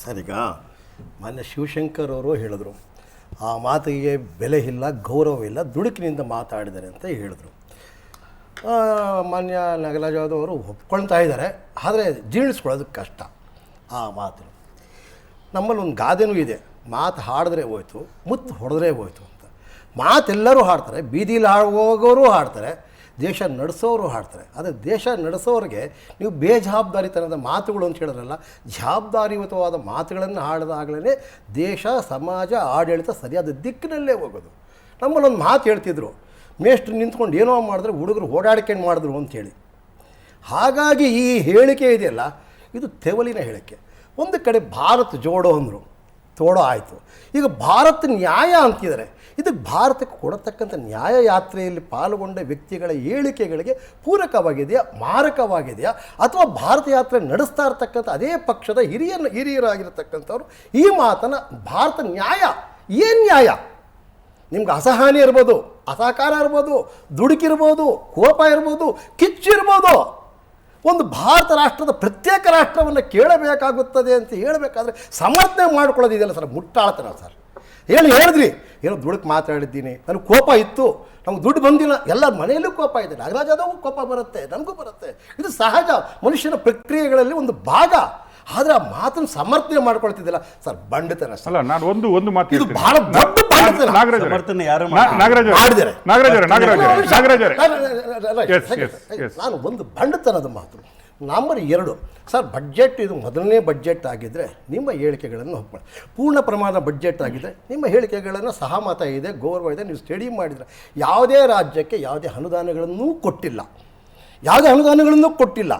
Sir, ಈಗ ಮಾನ್ಯ ಶಿವಶಂಕರ್ ಅವರು ಹೇಳಿದ್ರು, ಆ ಮಾತಿಗೆ ಬೆಲೆ ಇಲ್ಲ, ಗೌರವ ಇಲ್ಲ, ದುಡುಕಿನಿಂದ ಮಾತಾಡಿದ್ದಾರೆ ಅಂತ ಹೇಳಿದ್ರು. ಮಾನ್ಯ ನಾಗರಾಜ್ ಅವರು ಒಪ್ಕೊಳ್ತಾ ಇದ್ದಾರೆ, ಆದರೆ ಜೀರ್ಣಿಸ್ಕೊಳ್ಳೋದಕ್ಕೆ ಕಷ್ಟ ಆ ಮಾತು. ನಮ್ಮಲ್ಲಿ ಒಂದು ಗಾದೆನೂ ಇದೆ, ಮಾತು ಹಾಡಿದ್ರೆ ಹೋಯ್ತು, ಮುತ್ತು ಹೊಡೆದ್ರೆ ಹೋಯ್ತು ಅಂತ. ಮಾತೆಲ್ಲರೂ ಹಾಡ್ತಾರೆ, ಬೀದಿಲಿ ಹೋಗೋರು ಹಾಡ್ತಾರೆ, ದೇಶ ನಡೆಸೋರು ಹಾಡ್ತಾರೆ. ಆದರೆ ದೇಶ ನಡೆಸೋರಿಗೆ ನೀವು ಬೇಜವಾಬ್ದಾರಿತನದ ಮಾತುಗಳು ಅಂತ ಹೇಳಿದ್ರಲ್ಲ, ಜವಾಬ್ದಾರಿಯುತವಾದ ಮಾತುಗಳನ್ನು ಹಾಡಿದಾಗಲೇ ದೇಶ, ಸಮಾಜ, ಆಡಳಿತ ಸರಿಯಾದ ದಿಕ್ಕಿನಲ್ಲೇ ಹೋಗೋದು. ನಮ್ಮಲ್ಲೊಂದು ಮಾತು ಹೇಳ್ತಿದ್ರು, ಮೇಷ್ಟ್ರು ನಿಂತ್ಕೊಂಡು ಏನೋ ಮಾಡಿದ್ರೆ ಹುಡುಗರು ಓಡಾಡ್ಕೊಂಡು ಮಾಡಿದ್ರು ಅಂಥೇಳಿ. ಹಾಗಾಗಿ ಈ ಹೇಳಿಕೆ ಇದೆಯಲ್ಲ, ಇದು ತೆವಲಿನ ಹೇಳಿಕೆ. ಒಂದು ಕಡೆ ಭಾರತ್ ಜೋಡೋ ಅಂದರು, ತೋಡೋ ಆಯಿತು. ಈಗ ಭಾರತ ನ್ಯಾಯ ಅಂತಿದ್ದಾರೆ. ಇದಕ್ಕೆ ಭಾರತಕ್ಕೆ ಕೊಡತಕ್ಕಂಥ ನ್ಯಾಯ ಯಾತ್ರೆಯಲ್ಲಿ ಪಾಲ್ಗೊಂಡ ವ್ಯಕ್ತಿಗಳ ಹೇಳಿಕೆಗಳಿಗೆ ಪೂರಕವಾಗಿದೆಯಾ, ಮಾರಕವಾಗಿದೆಯಾ, ಅಥವಾ ಭಾರತ ಯಾತ್ರೆ ನಡೆಸ್ತಾ ಇರ್ತಕ್ಕಂಥ ಅದೇ ಪಕ್ಷದ ಹಿರಿಯರಾಗಿರ್ತಕ್ಕಂಥವ್ರು ಈ ಮಾತನ್ನು ಭಾರತ ನ್ಯಾಯ ಏನು ನ್ಯಾಯ? ನಿಮ್ಗೆ ಅಸಹನೆ ಇರ್ಬೋದು, ಅಸಹಕಾರ ಇರ್ಬೋದು, ದುಡುಕಿರ್ಬೋದು, ಕೋಪ ಇರ್ಬೋದು, ಕಿಚ್ಚಿರ್ಬೋದು. ಒಂದು ಭಾರತ ರಾಷ್ಟ್ರದ ಪ್ರತ್ಯೇಕ ರಾಷ್ಟ್ರವನ್ನು ಕೇಳಬೇಕಾಗುತ್ತದೆ ಅಂತ ಹೇಳಬೇಕಾದ್ರೆ ಸಮರ್ಥನೆ ಮಾಡ್ಕೊಳ್ಳೋದಿದೆಯಲ್ಲ ಸರ್, ಮುಟ್ಟಾಳ್ತಾರ ಸರ್. ಹೇಳಿದ್ರಿ, ಏನೋ ದುಡುಕು ಮಾತಾಡಿದ್ದೀನಿ, ನನಗೆ ಕೋಪ ಇತ್ತು, ನಮ್ಗೆ ದುಡ್ಡು ಬಂದಿಲ್ಲ, ಎಲ್ಲರ ಮನೆಯಲ್ಲೂ ಕೋಪ ಇದೆ, ನಾಗರಾಜ್ ಯಾದವ್ಗೂ ಕೋಪ ಬರುತ್ತೆ, ನನಗೂ ಬರುತ್ತೆ. ಇದು ಸಹಜ, ಮನುಷ್ಯನ ಪ್ರಕ್ರಿಯೆಗಳಲ್ಲಿ ಒಂದು ಭಾಗ. ಆದರೆ ಆ ಮಾತನ್ನು ಸಮರ್ಥನೆ ಮಾಡ್ಕೊಳ್ತಿದ್ದಿಲ್ಲ ಸರ್, ಬಂಡತನ ಸರ್. ಅಲ್ಲ, ನಾನು ಒಂದು ಮಾತು ಇದು ಬಹಳ ದೊಡ್ಡ ನಾನು ಒಂದು ಬಂಡತನದ ಮಾತು. ನಂಬರ್ 2 ಸರ್, ಬಡ್ಜೆಟ್ ಇದು ಮೊದಲನೇ ಬಡ್ಜೆಟ್ ಆಗಿದ್ದರೆ ನಿಮ್ಮ ಹೇಳಿಕೆಗಳನ್ನು ಒಪ್ಕೊಳ್ಳಿ. ಪೂರ್ಣ ಪ್ರಮಾಣದ ಬಡ್ಜೆಟ್ ಆಗಿದೆ, ನಿಮ್ಮ ಹೇಳಿಕೆಗಳನ್ನು ಸಹಮತ ಇದೆ, ಗೌರವ ಇದೆ. ನೀವು ಸ್ಟಡಿ ಮಾಡಿದರೆ ಯಾವುದೇ ರಾಜ್ಯಕ್ಕೆ ಯಾವುದೇ ಅನುದಾನಗಳನ್ನೂ ಕೊಟ್ಟಿಲ್ಲ, ಯಾವುದೇ ಅನುದಾನಗಳನ್ನು ಕೊಟ್ಟಿಲ್ಲ.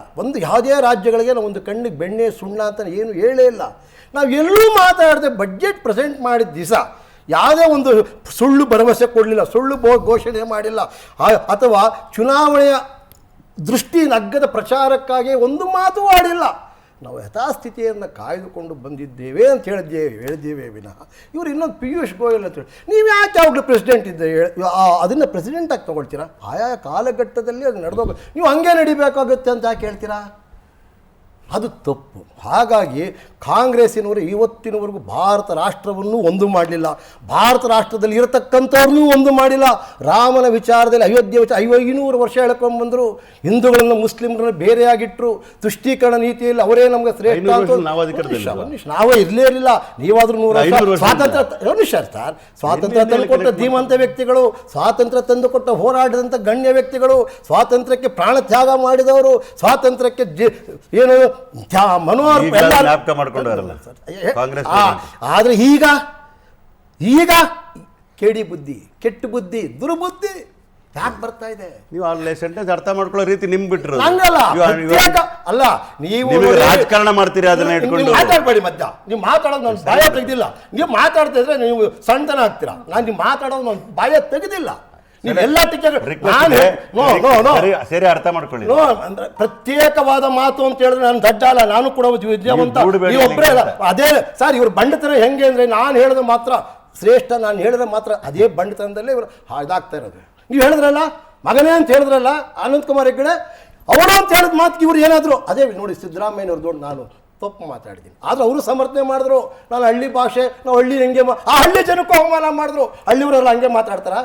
ಯಾವುದೇ ರಾಜ್ಯಗಳಿಗೆ ನಾವು ಒಂದು ಕಣ್ಣಿಗೆ ಬೆಣ್ಣೆ ಸುಣ್ಣ ಅಂತ ಏನು ಹೇಳೇ ಇಲ್ಲ. ನಾವು ಎಲ್ಲೂ ಮಾತಾಡದೆ ಬಡ್ಜೆಟ್ ಪ್ರೆಸೆಂಟ್ ಮಾಡಿದ ದಿವಸ ಯಾವುದೇ ಒಂದು ಸುಳ್ಳು ಭರವಸೆ ಕೊಡಲಿಲ್ಲ, ಸುಳ್ಳು ಘೋಷಣೆ ಮಾಡಿಲ್ಲ, ಅಥವಾ ಚುನಾವಣೆಯ ದೃಷ್ಟಿನಗ್ಗದ ಪ್ರಚಾರಕ್ಕಾಗಿ ಒಂದು ಮಾತು ಆಡಿಲ್ಲ. ನಾವು ಯಥಾಸ್ಥಿತಿಯನ್ನು ಕಾಯ್ದುಕೊಂಡು ಬಂದಿದ್ದೇವೆ ಅಂತ ಹೇಳಿದ್ದೇವೆ ವಿನಃ ಇವರು ಇನ್ನೊಂದು ಪಿಯೂಷ್ ಗೋಯಲ್ ಅಂತೇಳಿ ನೀವು ಯಾಕೆ ಯಾವಾಗಲೂ ಪ್ರೆಸಿಡೆಂಟ್ ಇದ್ದರೆ ಅದನ್ನು ಪ್ರೆಸಿಡೆಂಟಾಗಿ ತೊಗೊಳ್ತೀರಾ? ಆಯಾ ಕಾಲಘಟ್ಟದಲ್ಲಿ ಅದು ನಡೆದೋಗ ನೀವು ಹಂಗೆ ನಡಿಬೇಕಾಗುತ್ತೆ ಅಂತ ಯಾಕೆ ಹೇಳ್ತೀರಾ? ಅದು ತಪ್ಪು. ಹಾಗಾಗಿ ಕಾಂಗ್ರೆಸ್ಸಿನವರು ಇವತ್ತಿನವರೆಗೂ ಭಾರತ ರಾಷ್ಟ್ರವನ್ನು ಒಂದು ಮಾಡಲಿಲ್ಲ, ಭಾರತ ರಾಷ್ಟ್ರದಲ್ಲಿ ಇರತಕ್ಕಂಥವ್ರನ್ನೂ ಒಂದು ಮಾಡಿಲ್ಲ. ರಾಮನ ವಿಚಾರದಲ್ಲಿ ಅಯೋಧ್ಯೆ 500 ವರ್ಷ ಹೇಳ್ಕೊಂಡ್ಬಂದರು. ಹಿಂದೂಗಳನ್ನು ಮುಸ್ಲಿಮ್ರನ್ನ ಬೇರೆಯಾಗಿಟ್ಟರು. ತುಷ್ಟೀಕರಣ ನೀತಿಯಲ್ಲಿ ಅವರೇ ನಮಗೆ ಶ್ರೇಷ್ಠ ನಾವೇ ಇರಲೇ ಇರಲಿಲ್ಲ. ನೀವಾದ್ರೂ 100 ವರ್ಷ ಸ್ವಾತಂತ್ರ್ಯ ಸರ್, ಸ್ವಾತಂತ್ರ್ಯ ತಂದುಕೊಟ್ಟ ಧೀಮಂತ ವ್ಯಕ್ತಿಗಳು, ಸ್ವಾತಂತ್ರ್ಯ ತಂದುಕೊಟ್ಟ ಹೋರಾಟದಂಥ ಗಣ್ಯ ವ್ಯಕ್ತಿಗಳು, ಸ್ವಾತಂತ್ರ್ಯಕ್ಕೆ ಪ್ರಾಣ ತ್ಯಾಗ ಮಾಡಿದವರು, ಸ್ವಾತಂತ್ರ್ಯಕ್ಕೆ ಏನು ಮನೋಹರ್ ಆದ್ರೆ ಈಗ ಕೆಡಿ ಬುದ್ಧಿ, ಕೆಟ್ಟ ಬುದ್ಧಿ, ದುರ್ಬುದ್ಧಿ ಯಾಕೆ ಬರ್ತಾ ಇದೆ? ನೀವು ಅಲ್ಲಿ ಸೆಂಟೆನ್ಸ್ ಅರ್ಥ ಮಾಡ್ಕೊಳ್ಳೋ ರೀತಿ ನಿಮ್ ಬಿಟ್ರು ಅಲ್ಲ, ನೀವು ರಾಜಕಾರಣ ಮಾಡ್ತೀರಿ, ಅದನ್ನ ಇಟ್ಕೊಂಡು ಮಾತಾಡ್ಬೇಡಿ. ಮಧ್ಯ ನೀವು ಮಾತಾಡೋದು ನಾನು ಬಾಯ ತೆಗೆದಿಲ್ಲ. ನೀವು ಮಾತಾಡ್ತಾ ಇದ್ರೆ ನೀವು ಸಣ್ಣತನ ಆಗ್ತೀರಾ. ನಾನು ನೀವು ಮಾತಾಡೋದು ನಾನು ಬಾಯ ತೆಗೆದಿಲ್ಲ. ನೀವೆಲ್ಲ ಅರ್ಥ ಮಾಡ್ಕೊಳ್ಳಿ. ಅಂದ್ರೆ ಪ್ರತ್ಯೇಕವಾದ ಮಾತು ಅಂತ ಹೇಳಿದ್ರೆ ನಾನು ದಡ್ಡ ಅಲ್ಲ, ನಾನು ಕೂಡ ವಿದ್ಯಾವಂತ, ನೀವೊಬ್ಬರೇ ಅಲ್ಲ. ಅದೇ ಸರ್, ಇವ್ರ ಬಂಡತನ ಹೆಂಗೆ ಅಂದ್ರೆ ನಾನು ಹೇಳಿದ್ರೆ ಮಾತ್ರ ಶ್ರೇಷ್ಠ, ನಾನು ಹೇಳಿದ್ರೆ ಮಾತ್ರ ಅದೇ ಬಂಡತನದಲ್ಲೇ ಇವರು ಇದಾಗ್ತಾ ಇರೋದು. ನೀವು ಹೇಳಿದ್ರಲ್ಲ ಮಗನೇ ಅಂತ ಹೇಳಿದ್ರಲ್ಲ ಅನಂತಕುಮಾರ್ ಹೆಗಡೆ, ಅವರು ಅಂತ ಹೇಳಿದ ಮಾತಿಗೆ ಇವ್ರು ಏನಾದ್ರು ಅದೇ ನೋಡಿ. ಸಿದ್ದರಾಮಯ್ಯನವ್ರು ದೊಡ್ಡ ನಾನು ತಪ್ಪು ಮಾತಾಡಿದ್ದೀನಿ, ಆದ್ರೆ ಅವರು ಸಮರ್ಥನೆ ಮಾಡಿದ್ರು. ನಾನು ಹಳ್ಳಿ ಭಾಷೆ, ನಾವು ಹಳ್ಳಿ ಹೆಂಗೆ ಆ ಹಳ್ಳಿ ಜನಕ್ಕೂ ಅವಮಾನ ಮಾಡಿದ್ರು. ಹಳ್ಳಿಯವರೆಲ್ಲ ಹಂಗೆ ಮಾತಾಡ್ತಾರ?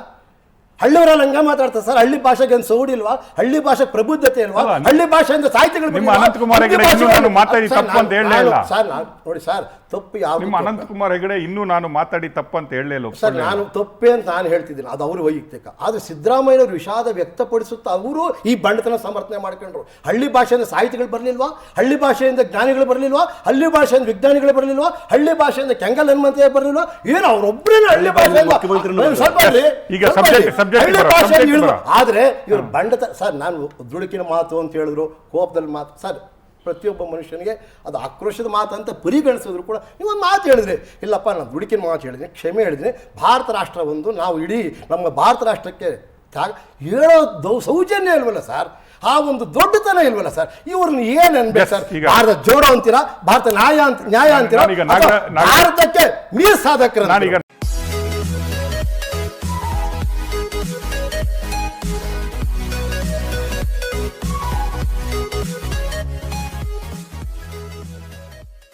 ಹಳ್ಳಿಯವರೆಲ್ಲ ಹಂಗೆ ಮಾತಾಡ್ತಾರೆ ಸರ್. ಹಳ್ಳಿ ಭಾಷೆಗೆ ಏನು ಸೌಡಿ ಇಲ್ವಾ? ಹಳ್ಳಿ ಭಾಷೆ ಪ್ರಬುದ್ಧತೆ ಇಲ್ವಾ? ಹಳ್ಳಿ ಭಾಷೆಯಿಂದ ಸಾಹಿತ್ಯಗಳು ಸರ್ ನೋಡಿ ಸರ್, ತಪ್ಪು ಯಾವ ಅನಂತಕುಮಾರ್ ಹೆಗಡೆ ಇನ್ನೂ ನಾನು ಮಾತಾಡಿ ತಪ್ಪು ಅಂತ ಹೇಳಲಿಲ್ಲ ಸರ್. ನಾನು ತಪ್ಪೇ ಅಂತ ನಾನು ಹೇಳ್ತಿದ್ದೀನಿ, ಅದು ಅವರು ವೈಯಕ್ತಿಕ. ಆದರೆ ಸಿದ್ದರಾಮಯ್ಯನವರು ವಿಷಾದ ವ್ಯಕ್ತಪಡಿಸುತ್ತಾ ಅವರು ಈ ಬಂಡತನ ಸಮರ್ಥನೆ ಮಾಡ್ಕೊಂಡ್ರು. ಹಳ್ಳಿ ಭಾಷೆಯಿಂದ ಸಾಹಿತಿಗಳು ಬರಲಿಲ್ವಾ? ಹಳ್ಳಿ ಭಾಷೆಯಿಂದ ಜ್ಞಾನಿಗಳು ಬರಲಿಲ್ವಾ? ಹಳ್ಳಿ ಭಾಷೆಯಿಂದ ವಿಜ್ಞಾನಿಗಳು ಬರಲಿಲ್ವಾ? ಹಳ್ಳಿ ಭಾಷೆಯಿಂದ ಕೆಂಗಲ್ ಹನುಮಂತಯ್ಯ ಬರಲಿಲ್ವಾ? ಏನು ಅವರೊಬ್ಬರೇನು ಹಳ್ಳಿ ಭಾಷೆಯಿಂದ ಆದ್ರೆ ಇವರು ಬಂಡತನ ಸರ್. ನಾನು ದುಡುಕಿನ ಮಾತು ಅಂತ ಹೇಳಿದ್ರು, ಕೋಪದಲ್ಲಿ ಮಾತು ಸರ್. ಪ್ರತಿಯೊಬ್ಬ ಮನುಷ್ಯನಿಗೆ ಅದು ಆಕ್ರೋಶದ ಮಾತು ಅಂತ ಪರಿಗಣಿಸಿದ್ರು ಕೂಡ ನೀವೊಂದು ಮಾತು ಹೇಳಿದ್ರಿ, ಇಲ್ಲಪ್ಪ ನಾನು ದುಡುಕಿನ ಮಾತು ಹೇಳಿದ್ದೀನಿ, ಕ್ಷಮೆ ಹೇಳಿದ್ದೀನಿ, ಭಾರತ ರಾಷ್ಟ್ರ ಒಂದು, ನಾವು ಇಡೀ ನಮ್ಮ ಭಾರತ ರಾಷ್ಟ್ರಕ್ಕೆ ಹೇಳೋ ಸೌಜನ್ಯ ಇಲ್ವಲ್ಲ ಸರ್? ಆ ಒಂದು ದೊಡ್ಡತನ ಇಲ್ವಲ್ಲ ಸರ್? ಇವ್ರನ್ನ ಏನ್ ಅನ್ಬೇಕು ಸರ್? ಭಾರತ ಜೋಡೋ ಅಂತೀರಾ, ಭಾರತ ನ್ಯಾಯ ಅಂತೀರಾ, ಭಾರತಕ್ಕೆ ಮೀರ್ ಸಾಧಕರ